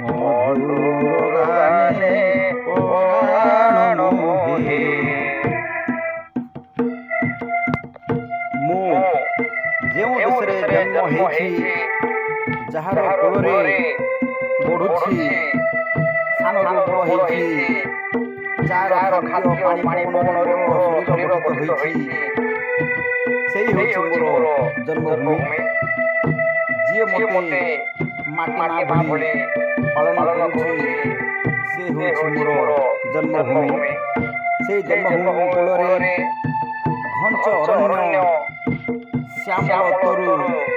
ମଧୁର ଗାନେ ପରାଣ ମୋହେ। ମୁଁ ଯେଉଁ ଦେଶରେ ଜନ୍ମ ହେଇଛି, ଯାହାର କୋଳରେ ବଢୁଛି, ସାନରୁ ବଡ଼ ହେଇଛି, ଯାହାର ଖାଦ୍ୟ ପାଣି ପବନରେ ମୋର ଶରୀର ଗଠିତ ହୋଇଛି, ସେହି ହେଉଛି ମୋର ଜନ୍ମଭୂମି। ଯିଏ ମୋତେ ମାଟି ମା ଭଳି ପାଳନ କରୁଛି, ସେ ହେଉଛି ମୋର ଜନ୍ମଭୂମି। ସେହି ଜନ୍ମଭୂମି କୋଳରେ ଘଞ୍ଚ ଅରଣ୍ୟ ଶ୍ୟାମଳ ତରୁ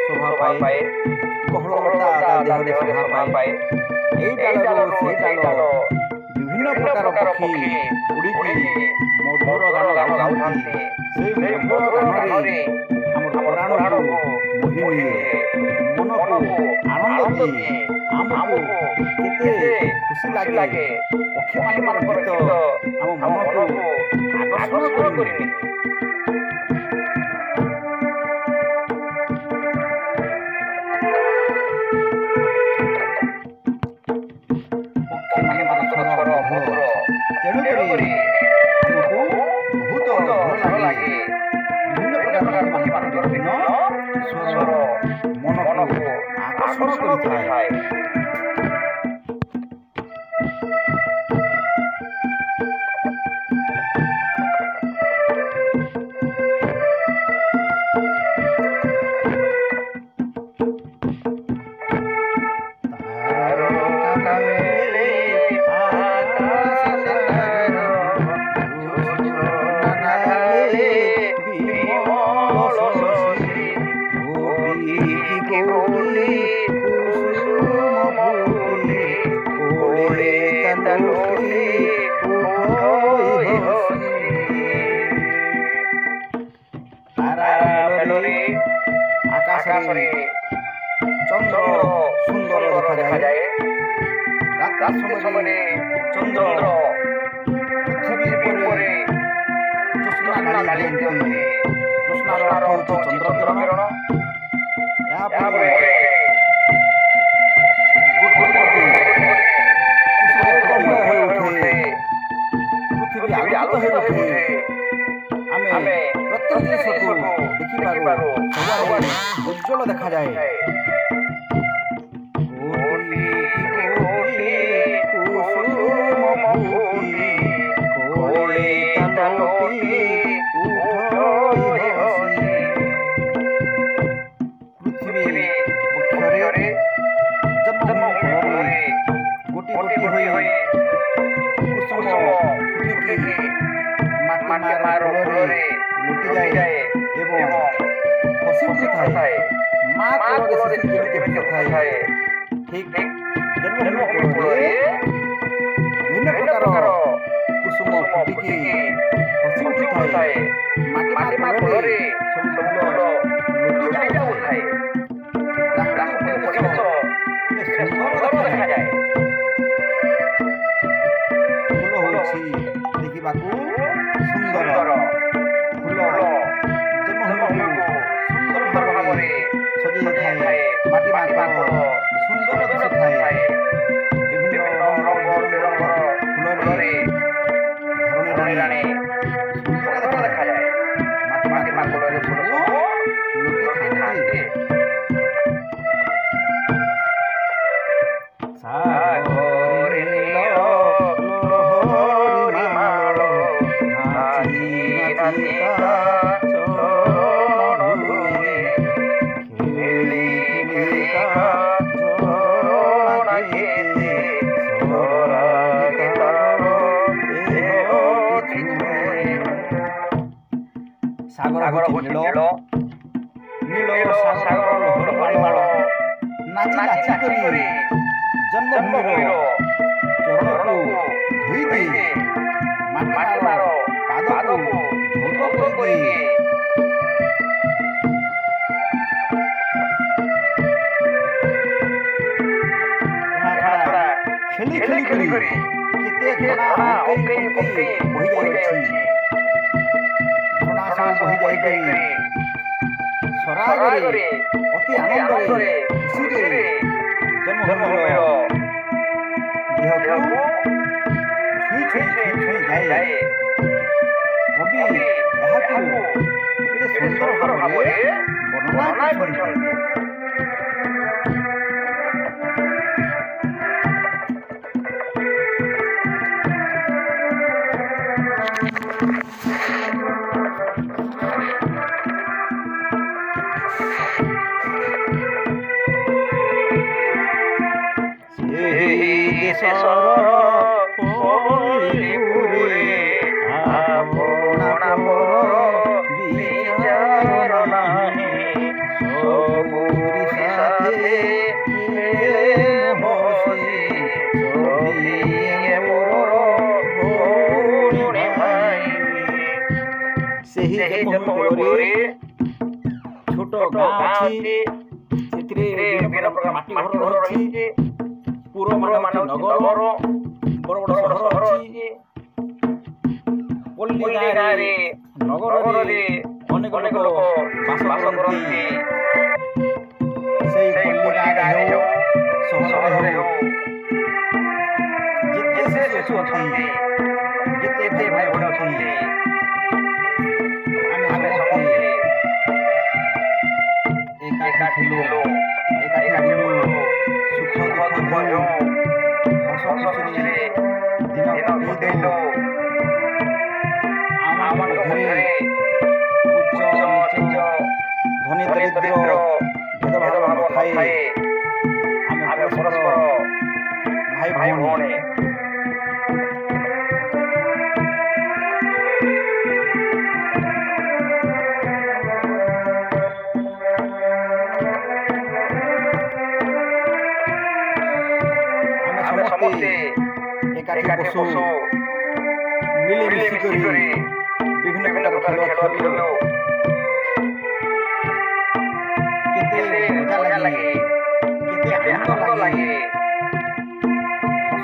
ଶୋଭା ପାଏ, ଗହଳଲତା ତା ଦେହରେ ଶୋଭା ପାଏ। ଏହି ଡାଳରୁ ସେହି ଡାଳ ବିଭିନ୍ନ ପ୍ରକାର ପକ୍ଷୀ ଉଡ଼ିକି ମଧୁର ଗାନ ଗାଉଥାନ୍ତି। ସେହି ମଧୁର ଗାନରେ ଆମର ପ୍ରାଣକୁ ବୋହି ନିଏ, ମନକୁ ଆନନ୍ଦ ଦିଏ। ଆମକୁ କେତେ ଖୁସି ଲାଗେ, ପକ୍ଷୀମାନଙ୍କର ଗୀତ ଆମ ମନକୁ ଆକର୍ଷଣ କରିନିଏ। ତେଣୁକରି ଆମକୁ ବହୁତ ଭଲ ଲାଗେ। ବିଭିନ୍ନ ପ୍ରକାର ପକ୍ଷୀମାନଙ୍କର ବିଭିନ୍ନ ସ୍ୱର ମନକୁ ଆକର୍ଷଣ କରିଥାଏ। ଆକାଶରେ ଚନ୍ଦ୍ର ସୁନ୍ଦର ଦେଖାଯାଏ। ରାତ୍ରି ସମୟରେ ଚନ୍ଦ୍ର ପୃଥିବୀ ଉପରେ ଜ୍ୟୋତ୍ସ୍ନା ଢାଳି ଦିଅନ୍ତି। ଜ୍ୟୋତ୍ସ୍ନାର ଅର୍ଥ ହେଉଛି ଚନ୍ଦ୍ରକିରଣ। ଏହାପରେ ପୃଥିବୀ ଆଲୋକିତ ହୋଇଉଠେ। ଆମେ ପ୍ରତ୍ୟେକ ଜିନିଷକୁ ଦେଖିପାରୁ, ସବୁଆଡ଼େ ଉଜ୍ଜ୍ୱଳ ଦେଖାଯାଏ। ପୃଥିବୀ ବକ୍ଷରେ ଜନ୍ମଭୂମି ଗୋଟି ଗୋଟି ହୋଇ କୁସୁମ ଫୁଟିକି ମାଟି ମାର କୋଳରେ ଲୁଟିଯାଏ ଏବଂ ହସି ଉଠୁଥାଏ। ମା କୋଳରେ ଯେମିତି ହସୁଥାଏ, ଠିକ୍ ଜନ୍ମଭୂମି କୋଳରେ ବିଭିନ୍ନ ପ୍ରକାର କୁସୁମ ଫୁଟିକି ହସି ଉଠୁଥାଏ। ମାଟି ମା କୋଳରେ ସବୁ ଫୁଲ ଲୁଟି ଯାଉଥାଏ। ପ୍ରାକୃତିକ ପରିବେଶ ସୁନ୍ଦର ଦେଖାଯାଏ। ଫୁଲ ହେଉଛି ଦେଖିବାକୁ ସୁନ୍ଦର। ଫୁଲ ଜନ୍ମଭୂମିକୁ ସୁନ୍ଦର ଭାବରେ ସଜେଇ ଦେଇଥାଏ। ମାଟି ମା କୋଳ ସୁନ୍ଦର ଦିଶୁଥାଏ। ବିଭିନ୍ନ ରଙ୍ଗ ବେରଙ୍ଗର ଫୁଲରେ ଧରଣୀ ରାଣୀ ସୁନ୍ଦର ଦେଖାଯାଏ। ମାଟି ମା କୋଳରେ ଫୁଲ ସବୁ ଲୁଟିଥାନ୍ତି। ସାଗରେ ନୀଳ ଲୋହରୀ ମାଳ ନାଚି ନାଚିକା ଚରଣ ଧୁଏ। ଖେଳି ଖେଳିକା ଝରଣା କେତେ ସରାଗୀତାର ଦେହଟି ଛୁଏ। ସାଗର ହେଉଛି ନୀଳ, ନୀଳ ସାଗର ଲୋହରୀ ମାଳ ନାଚି ନାଚି କରି ଜନ୍ମଭୂମିର ଚରଣକୁ ଧୋଇ ଦିଏ। ମାଟିମାର ପାଦକୁ ଧୌତ କରିଦିଏ। ଖେଳି ଖେଳି କରି କେତେ ଝରଣା ପକେଇ ପକେଇ ବହିଯାଉଛି। ଝରଣା ସବୁ ବହିଯାଇ ସରାଗରେ ଅତି ଆନନ୍ଦରେ ଖୁସିରେ ଜନ୍ମଭୂମିର ଯାଏ କବି ଏହାକୁ କେତେ ସୁନ୍ଦର ଭାବରେ ବର୍ଣ୍ଣନା କରିଛନ୍ତି। छोट गाँव माटी घर रही पूर्व मानव नगर बड़ बड़ सहर अच्छी पल्ली गाँव नगर अनेक अनेक लोक बास करती पल्ली गाँव सहर जिते शिशु अच्छा जिते भाई भौणी अच्छा एकाठी सुख दुख हस खुशी दिन कटेदु आम घरे उच्च नीच धनी दरिद्र भेदभाव नथाए आमे परस्पर भाई भौणी एकाठी बसु मिलिमिशि विभिन्न प्रकार खेल खेलु केते मजा लगे केते आनंद लगे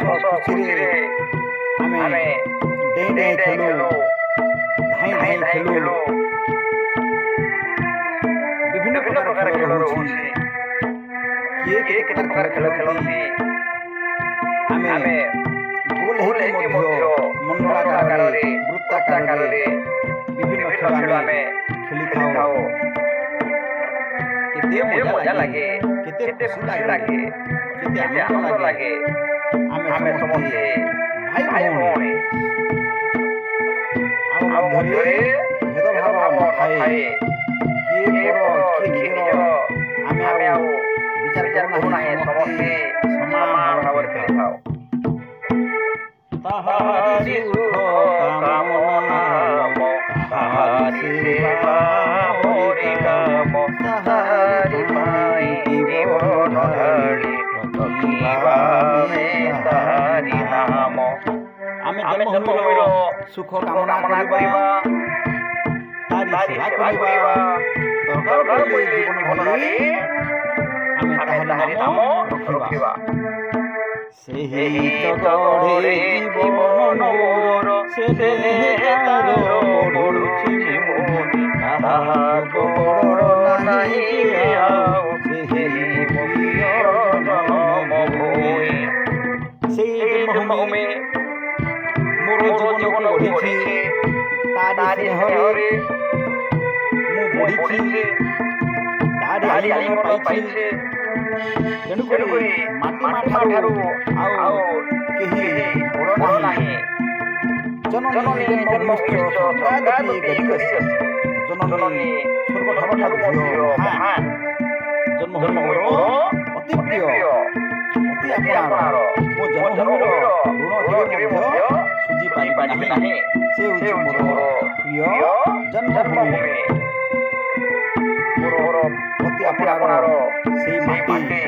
हस खुशी रे आमे डेई खेलु धाई खेलु विभिन्न प्रकार खेल रहउछि किए केते प्रकार खेल खेलନ୍ତି आमे गोल हेतु मध्य मंडलाकार वृत्ताकार विभिन्न खेल आमे खेली थाओ केते मजा लागे केते खुशी लागे केते आनंद लागे आमे समस्ते भाई भौणी आम मध्यरे भेदभाव नथाए किए बड़ किए निजर आमे आउ विचार करू नाही समस्ते समान भाବରେ खेली थाओ ताहारी सुख कामना ताहारी सेवा मोरी काम ताहारी माई जीवन ढाली रखिबा में ताहारी नाम आमे जन्म होइलो सुख कामना करिबा तारी सेवा करिबा दरकार पड़िले जीवन भली आमे ताहारी नाम रखिबा सेही तो गढ़े जीवन मोर से तार बढुछि मोदी ताहाको बड़ नाही आउ सेही प्रिय जनम भूमि सेही जन्मभूमि मोर जीवन गढ़िछि तारी स्नेहरे मु बढिछि तारी आलिंगन पाइछि तेणुकरी माटी ठारू आउ केही बड़ नाही जननी जन्मोत्सव सदादि गदियस्य जननी सर्वधर्म झियो महान जन्म मोर अति प्रिय अति अपनार मो जन्मभूमिर ऋण केबे मध्य सुझी पारि नाही से होछि मोर प्रिय जन्मभूमि मोर अति अपनार सेही माटी